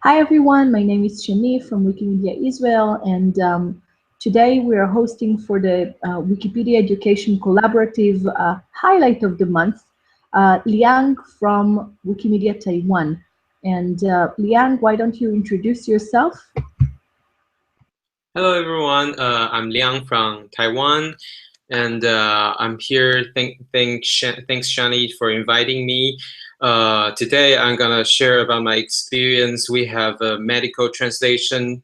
Hi everyone, my name is Shani from Wikimedia Israel, and today we are hosting for the Wikipedia Education Collaborative highlight of the month, Liang from Wikimedia Taiwan. And Liang, why don't you introduce yourself? Hello everyone, I'm Liang from Taiwan, and I'm here. Thanks Shani for inviting me. Today I'm gonna share about my experience. We have a medical translation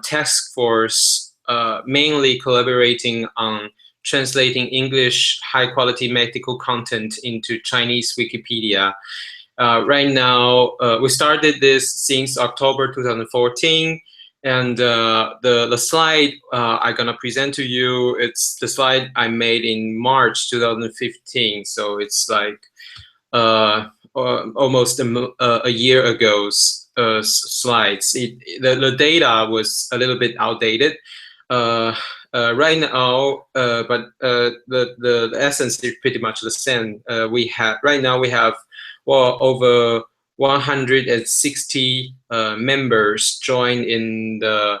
task force, mainly collaborating on translating English high quality medical content into Chinese Wikipedia. Right now, we started this since October 2014. And the slide I'm gonna present to you, it's the slide I made in March 2015. So it's like almost a year ago's slides. The data was a little bit outdated. Right now, but the essence is pretty much the same. Right now we have over 160 members join in the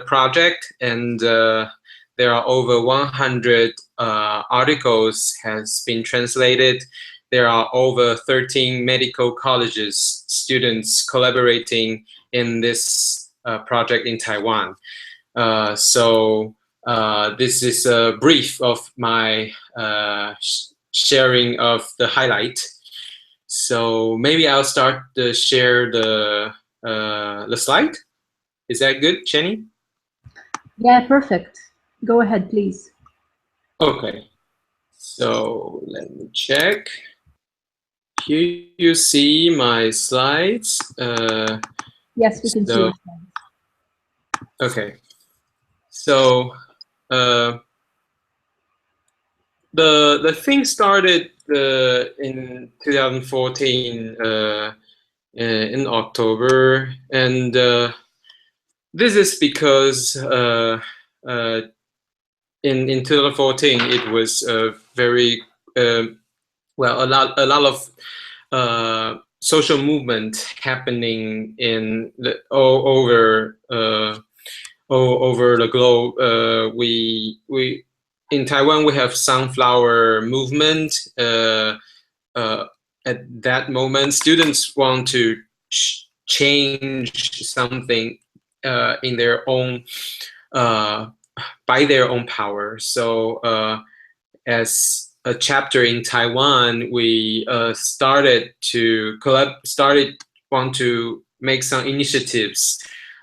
project, and there are over 100 articles has been translated. There are over 13 medical colleges students collaborating in this project in Taiwan. So this is a brief of my sharing of the highlight. So maybe I'll start to share the slide. Is that good, Jenny? Yeah, perfect. Go ahead, please. Okay. So let me check. Here you see my slides. Yes, we can see your slides. Okay. So the thing started in 2014 in October, and this is because in 2014 it was very well, a lot of social movement happening in all over the globe. We in Taiwan we have sunflower movement. At that moment, students want to change something in their own by their own power. So as a chapter in Taiwan, we started want to make some initiatives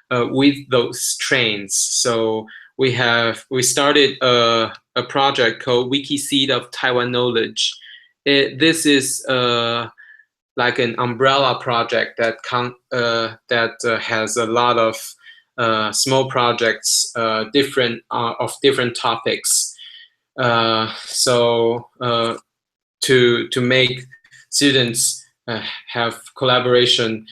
with those trains. So we started a project called Wiki EDU Taiwan Knowledge. This is like an umbrella project that has a lot of small projects, of different topics. So to make students have collaboration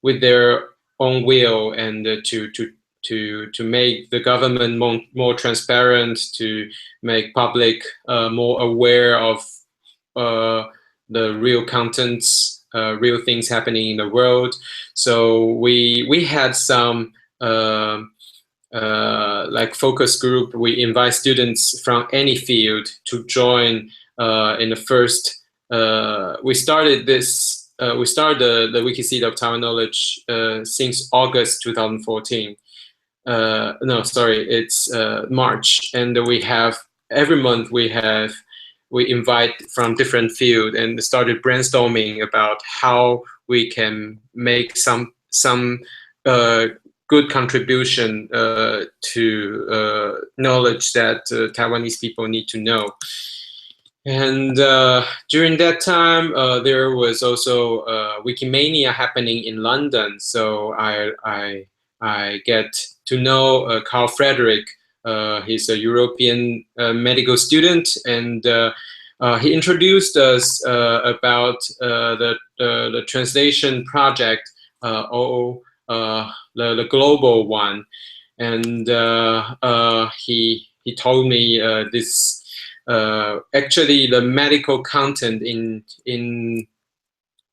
with their own will, and to make the government more transparent, to make public more aware of the real contents, real things happening in the world. So we had some like focus group. We invite students from any field to join in the first. We started this. We started the Wiki EDU Taiwan Knowledge since August 2014. No, sorry, it's March, and we have every month we invite from different field and started brainstorming about how we can make some good contribution to knowledge that Taiwanese people need to know. And during that time, there was also Wikimania happening in London. So I get to know Carl Frederick. He's a European medical student, and he introduced us about the translation project, the global one, and he told me this actually the medical content in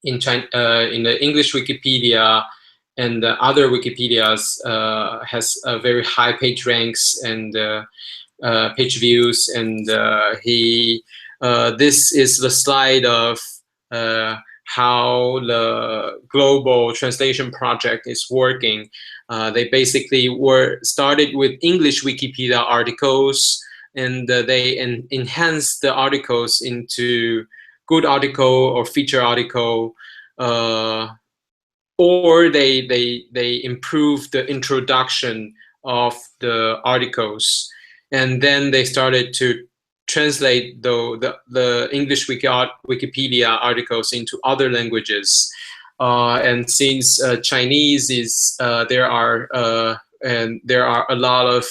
in China, in the English Wikipedia and other Wikipedias has very high page ranks and page views, and this is the slide of how the global translation project is working. They basically started with English Wikipedia articles, and they enhanced the articles into good article or feature article, or they improved the introduction of the articles, and then they started to translate the English Wikipedia articles into other languages. And since Chinese is there are a lot of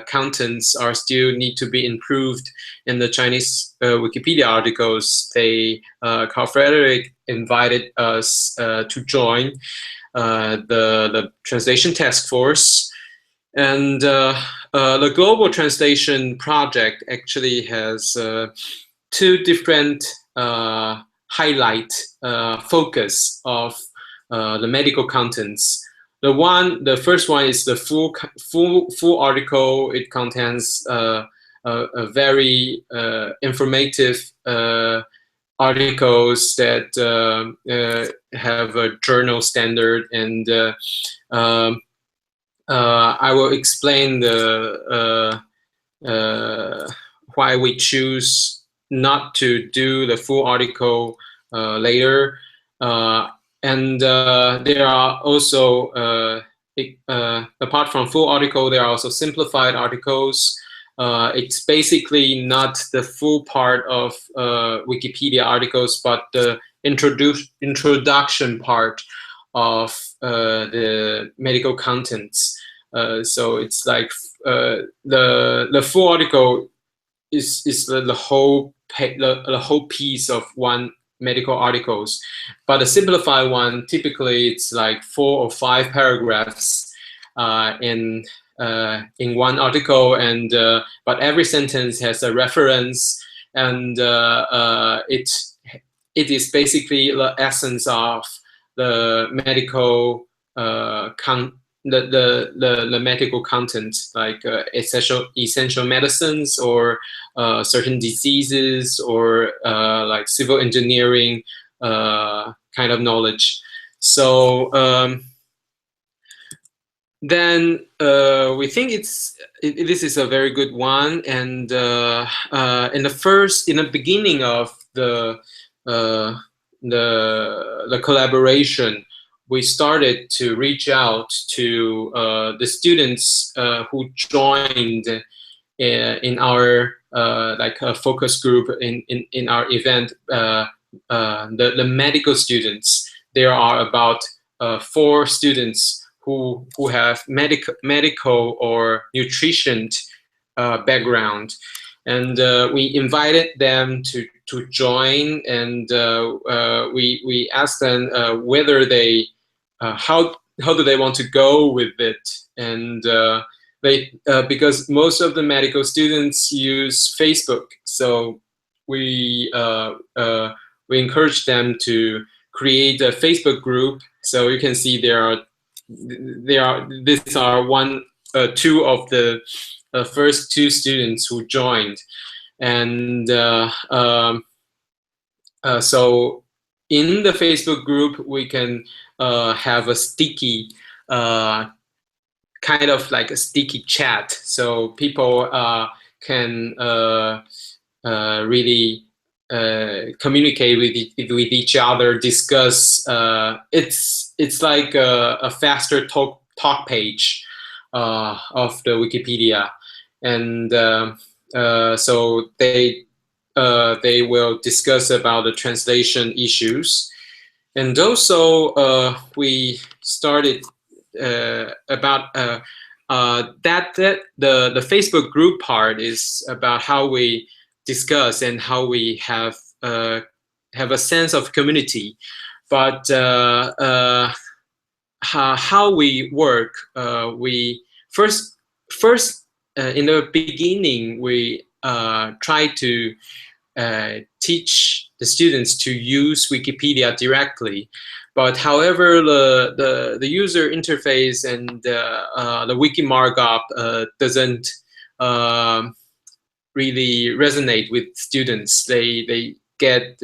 contents are still need to be improved in the Chinese Wikipedia articles, Carl Frederick invited us to join the translation task force. And the global translation project actually has two different highlight focus of the medical contents. The first one is the full article. It contains a very informative articles that have a journal standard, and I will explain why we choose not to do the full article later. And there are also, apart from full article, there are also simplified articles. It's basically not the full part of Wikipedia articles, but the introduction part of the medical contents. So it's like the full article is the whole piece of one medical articles, but the simplified one typically it's like 4 or 5 paragraphs in one article, and but every sentence has a reference, and it is basically the essence of the medical the medical content, like essential medicines, or certain diseases, or like civil engineering kind of knowledge. So then we think this is a very good one, and in the beginning of the collaboration, we started to reach out to the students who joined in our like a focus group in our event. The medical students. There are about 4 students who have medical or nutrition background, and we invited them to join, and we asked them whether they how do they want to go with it, and they because most of the medical students use Facebook, so we encourage them to create a Facebook group. So you can see these are two of the first 2 students who joined, and so in the Facebook group we can have a sticky kind of like a sticky chat, so people can really communicate with each other, discuss. It's like a faster talk page of the Wikipedia, and so they will discuss about the translation issues, and also we started about that the Facebook group part is about how we discuss and how we have a sense of community, but how we work. We first in the beginning we try to teach the students to use Wikipedia directly. But however, the user interface and the wiki markup doesn't really resonate with students. They get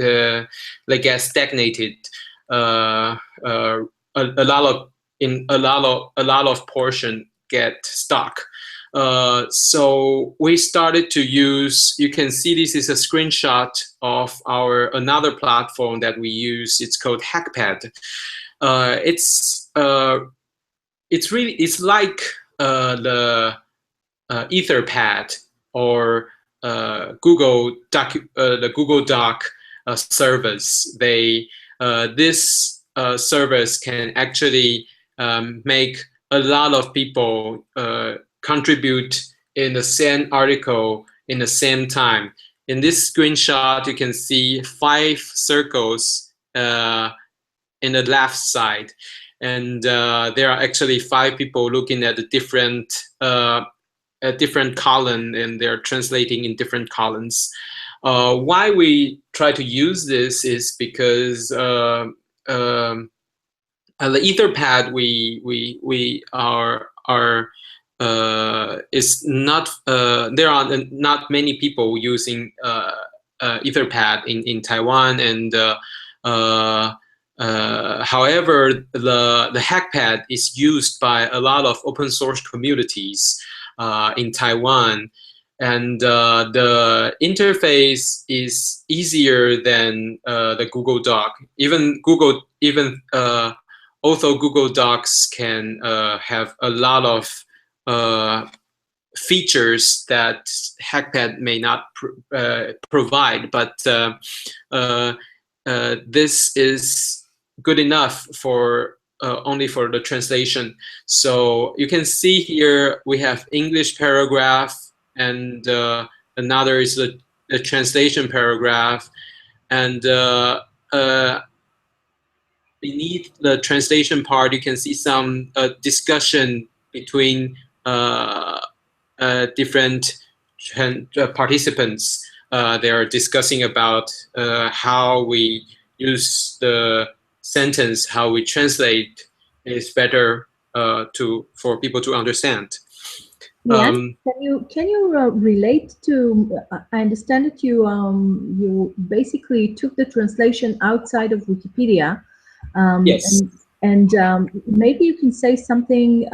stagnated. A lot of portion get stuck. So we started to use. You can see this is a screenshot of another platform that we use. It's called Hackpad. It's like the Etherpad or the Google Doc service. This service can actually make a lot of people contribute in the same article in the same time. In this screenshot, you can see 5 circles in the left side, and there are actually 5 people looking at a different column, and they're translating in different columns. Why we try to use this is because the Etherpad is not there are not many people using Etherpad in Taiwan, and however, the Hackpad is used by a lot of open source communities in Taiwan, and the interface is easier than the Google Doc. Although Google Docs can have a lot of features that Hackpad may not provide, but this is good enough for only for the translation. So you can see here we have English paragraph, and another is the translation paragraph, and beneath the translation part you can see some discussion between different participants. They are discussing about how we use the sentence, how we translate is better for people to understand. Liang, can you relate to? I understand that you basically took the translation outside of Wikipedia. Yes. And maybe you can say something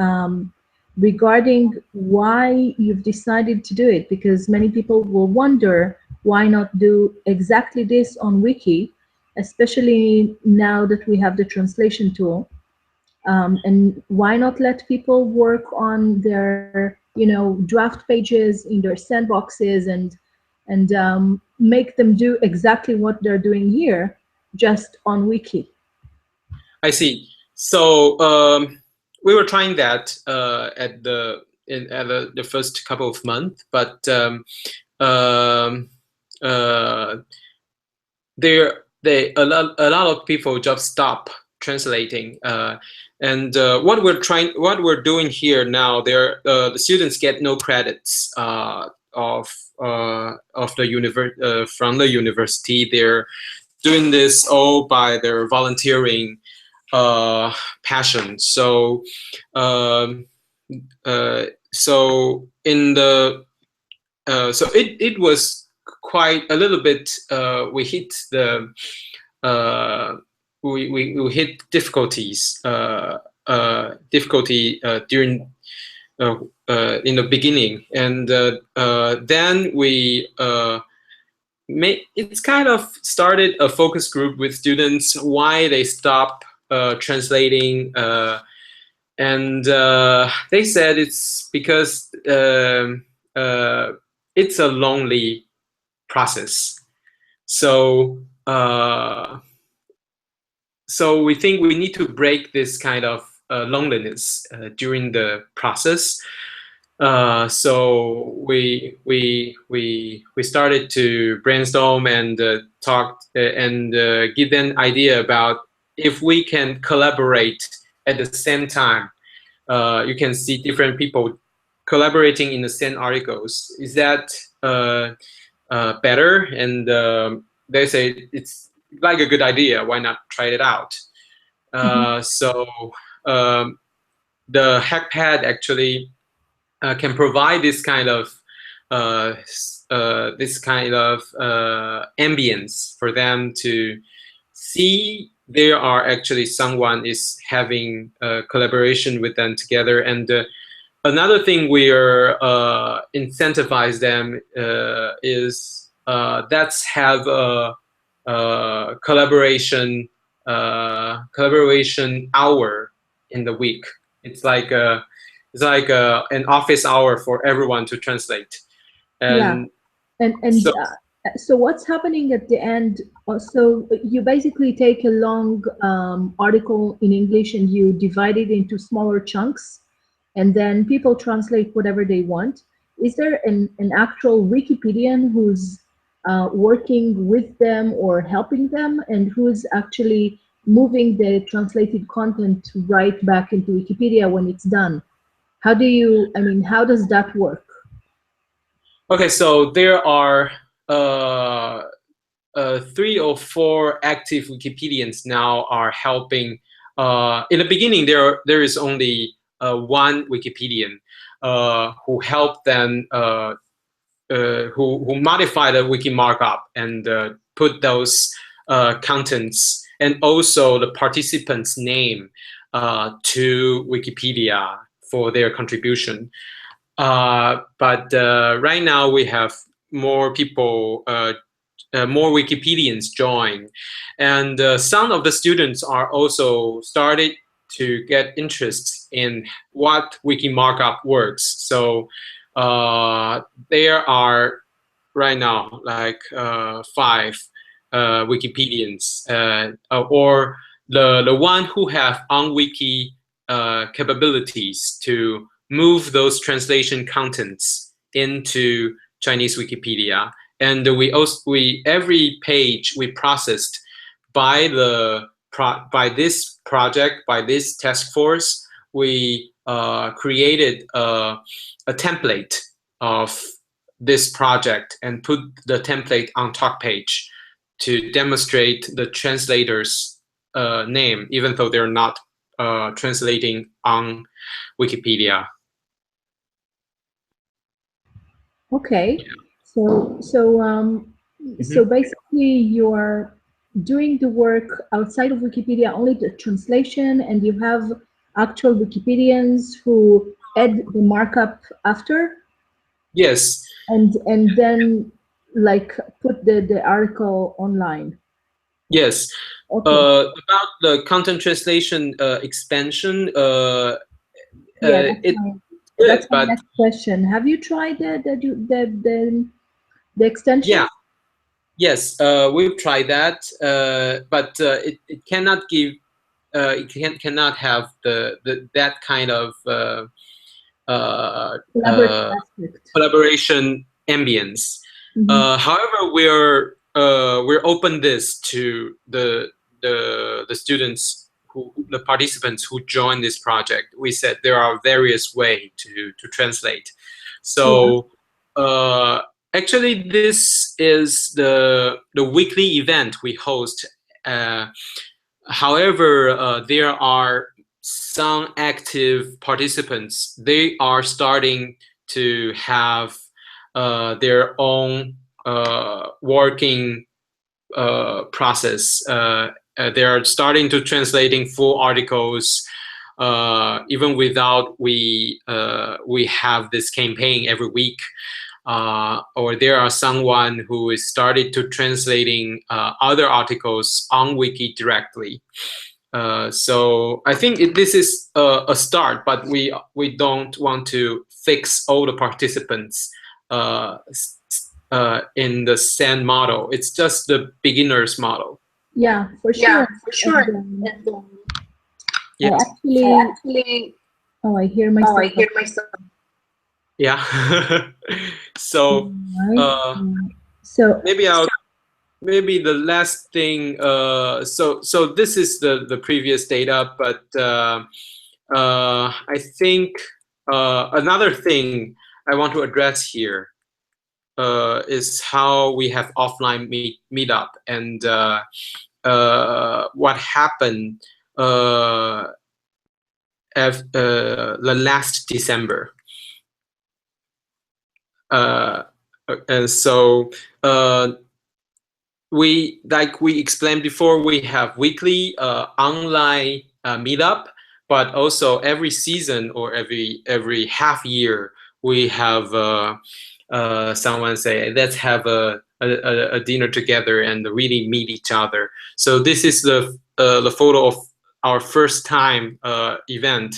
regarding why you've decided to do it, because many people will wonder why not do exactly this on Wiki, especially now that we have the translation tool. And why not let people work on their, draft pages in their sandboxes and make them do exactly what they're doing here, just on Wiki? I see. So we were trying that at the first couple of months, but a lot of people just stop translating. And what we're doing here now, the students get no credits from the university. They're doing this all by their volunteering passion. So it was quite a little bit. We hit the we hit difficulties during in the beginning, and then we it's kind of started a focus group with students why they stop translating, and they said it's because it's a lonely process. So so we think we need to break this kind of loneliness during the process. So we started to brainstorm and talk and give an idea about if we can collaborate at the same time. You can see different people collaborating in the same articles. Is that better? And they say it's like a good idea. Why not try it out? So the hackpad actually can provide this kind of ambience for them to see there are actually someone is having a collaboration with them together. And another thing we are incentivize them is let's have a collaboration hour in the week. It's like an office hour for everyone to translate. And and so what's happening at the end? So you basically take a long article in English and you divide it into smaller chunks, and then people translate whatever they want. Is there an actual Wikipedian who's working with them or helping them, and who's actually moving the translated content right back into Wikipedia when it's done? How do you, I mean, how does that work? Okay, so there are 3 or 4 active Wikipedians now are helping. In the beginning, there is only one Wikipedian who helped them, who modify the wiki markup and put those contents and also the participant's name to Wikipedia for their contribution. But right now we have more people, more Wikipedians join, and some of the students are also started to get interest in what wiki markup works. So there are right now like 5 Wikipedians, or the one who have on-wiki capabilities to move those translation contents into Chinese Wikipedia. And every page we processed by this project, by this task force, we created a template of this project and put the template on top page to demonstrate the translator's name, even though they're not translating on Wikipedia. Okay, so basically you're doing the work outside of Wikipedia, only the translation, and you have actual Wikipedians who add the markup after? Yes. And then like put the article online? Yes. Okay. About the content translation expansion, that's my next question. Have you tried the extension? Yeah. Yes, we've tried that, but it cannot give, it cannot have that kind of collaboration ambience. However, we're open this to the students, the participants who join this project. We said there are various ways to translate. So actually, this is the weekly event we host. However, there are some active participants. They are starting to have their own working process. They are starting to translating full articles, even without we have this campaign every week. Or there are someone who is started to translating other articles on Wiki directly. So I think this is a start, but we don't want to fix all the participants in the same model. It's just the beginner's model. Yeah, for sure. Yeah, for sure. Yeah. Actually, oh, I hear myself. Yeah. So so maybe the last thing. So this is the previous data, but I think another thing I want to address here is how we have offline meetup, and what happened the last December. And so like we explained before, we have weekly online meetup, but also every season or every half year we have someone say, let's have a dinner together and really meet each other. So this is the photo of our first time event.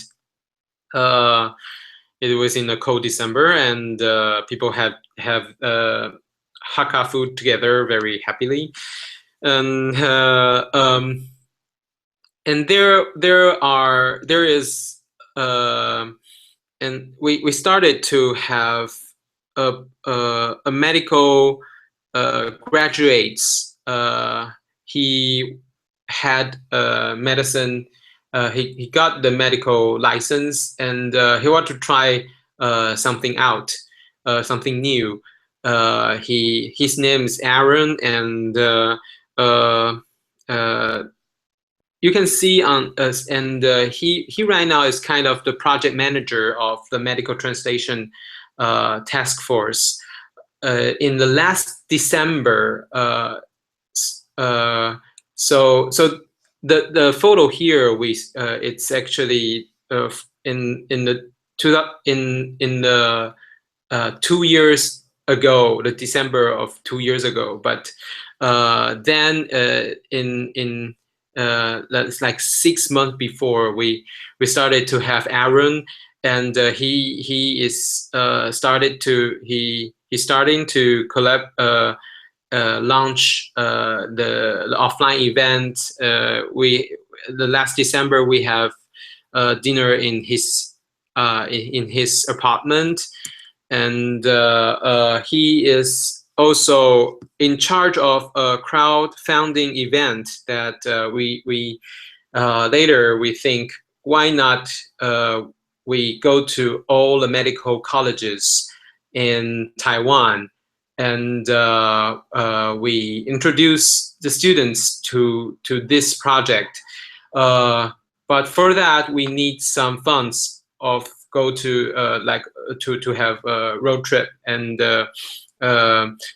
It was in the cold December, and people have Hakka food together very happily. And there is and we started to have a medical graduates. He had medicine. He got the medical license, and he wanted to try something out, something new. His name is Aaron, and you can see on us, and he right now is kind of the project manager of the medical translation task force. In the last December, so the photo here, it's actually in the 2 years ago, the December of 2 years ago. But then that's like 6 months before we started to have Aaron, and he's starting to launch the offline event. The last December we have dinner in his apartment, and he is also in charge of a crowdfunding event that we later we think, why not we go to all the medical colleges in Taiwan, and we introduce the students to this project. But for that, we need some funds of go to to have a road trip, and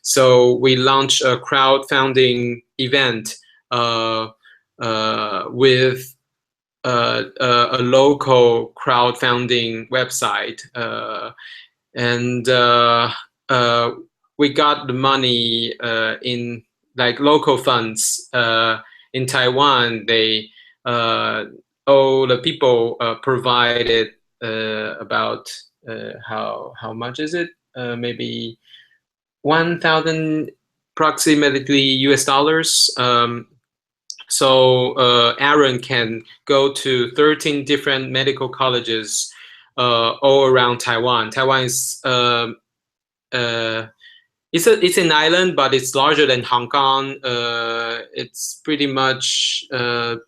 so we launched a crowdfunding event with a local crowdfunding website, and we got the money in like local funds in Taiwan. They all the people provided about how much is it? Maybe 1,000 approximately US dollars. So Aaron can go to 13 different medical colleges all around Taiwan. Taiwan is it's an island, but it's larger than Hong Kong. It's pretty much the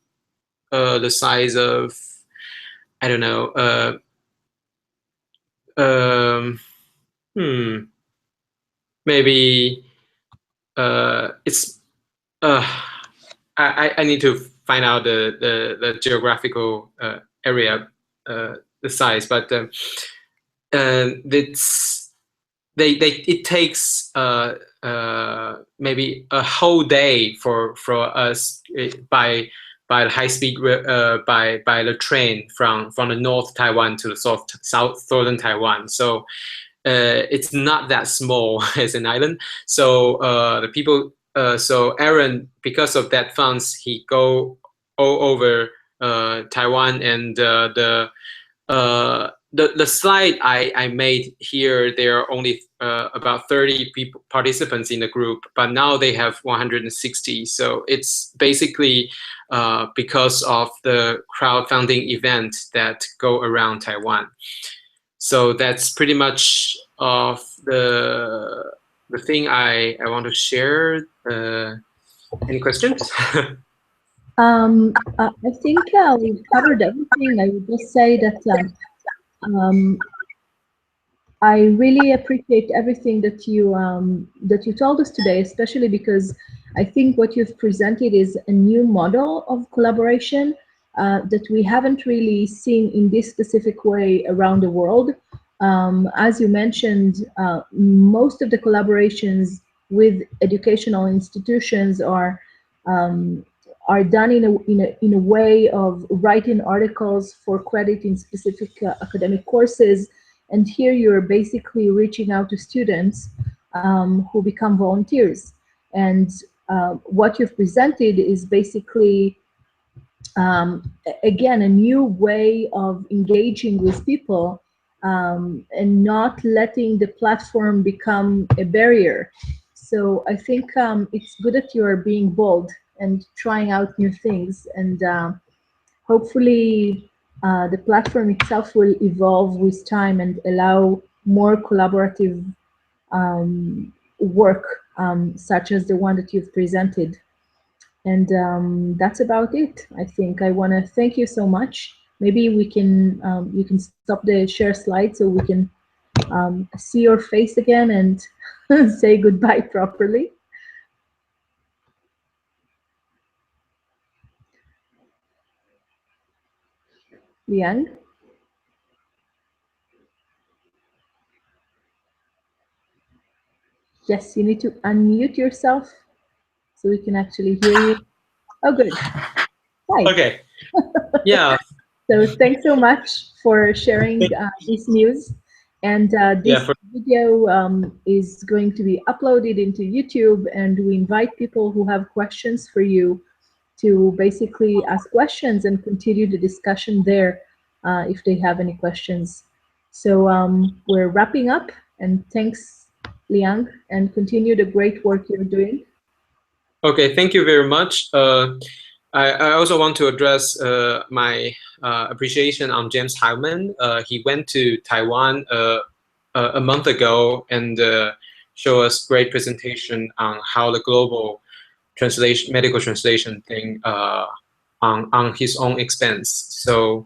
size of, I don't know, maybe it's I need to find out the geographical area, the size, but it takes maybe a whole day for us by the high speed by the train from the North Taiwan to the southern Taiwan. So it's not that small as an island. So the people, so Aaron, because of that funds, he go all over Taiwan, and the slide I made here, there are only about 30 people participants in the group, but now they have 160. So it's basically because of the crowdfunding event that go around Taiwan. So that's pretty much of the thing I want to share. Any questions? I think we've covered everything. I would just say that I really appreciate everything that you told us today, especially because I think what you've presented is a new model of collaboration that we haven't really seen in this specific way around the world. As you mentioned, most of the collaborations with educational institutions are done in a way of writing articles for credit in specific academic courses. And here you're basically reaching out to students who become volunteers. And what you've presented is basically, again, a new way of engaging with people and not letting the platform become a barrier. So I think it's good that you're being bold and trying out new things. And hopefully the platform itself will evolve with time and allow more collaborative work, such as the one that you've presented. And that's about it. I think I want to thank you so much. Maybe we can you can stop the share slide so we can see your face again and say goodbye properly. Liang? Yes, you need to unmute yourself so we can actually hear you. Oh, good. Hi. Okay. Yeah. So thanks so much for sharing this news. And this video is going to be uploaded into YouTube, and we invite people who have questions for you to basically ask questions and continue the discussion there if they have any questions. So we're wrapping up, and thanks, Liang, and continue the great work you're doing. Okay, thank you very much. I also want to address my appreciation on James Hyman. He went to Taiwan a month ago and showed us great presentation on how the global translation, medical translation thing on his own expense. So,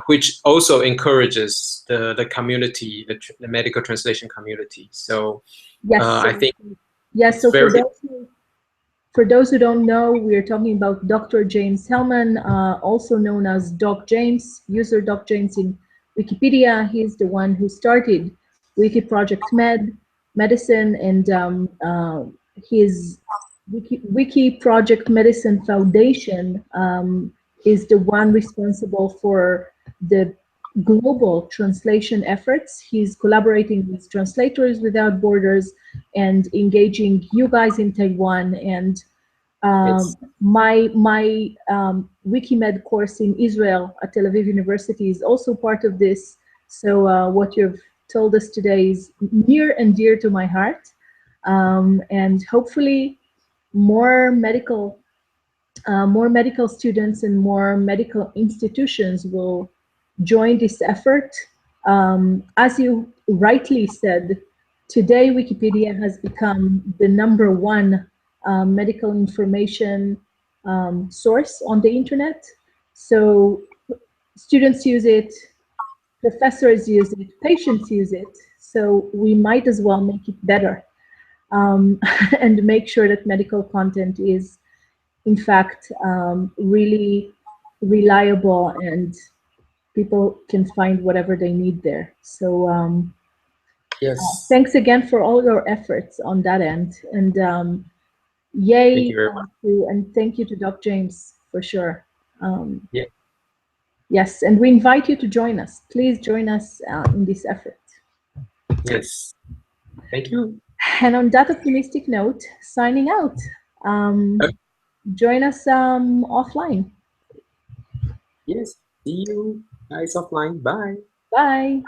which also encourages the community, the medical translation community. So, yes, I think yes. So for those who don't know, we are talking about Dr. James Hellman, also known as Doc James, user Doc James in Wikipedia. He's the one who started Wiki Project Medicine, and his Wiki Project Medicine Foundation is the one responsible for the global translation efforts. He's collaborating with Translators Without Borders and engaging you guys in Taiwan. And my Wikimed course in Israel at Tel Aviv University is also part of this. So what you've told us today is near and dear to my heart. And hopefully more medical students and more medical institutions will join this effort. As you rightly said, today Wikipedia has become the #1 medical information source on the internet. So students use it, professors use it, patients use it. So we might as well make it better and make sure that medical content is, in fact, really reliable and people can find whatever they need there. So yes, thanks again for all your efforts on that end. And yay, thank you very much. And thank you to Doc James for sure. Yeah. Yes, and we invite you to join us. Please join us in this effort. Yes, thank you. And on that optimistic note, signing out. Join us offline. Yes, see you guys offline. Bye. Bye.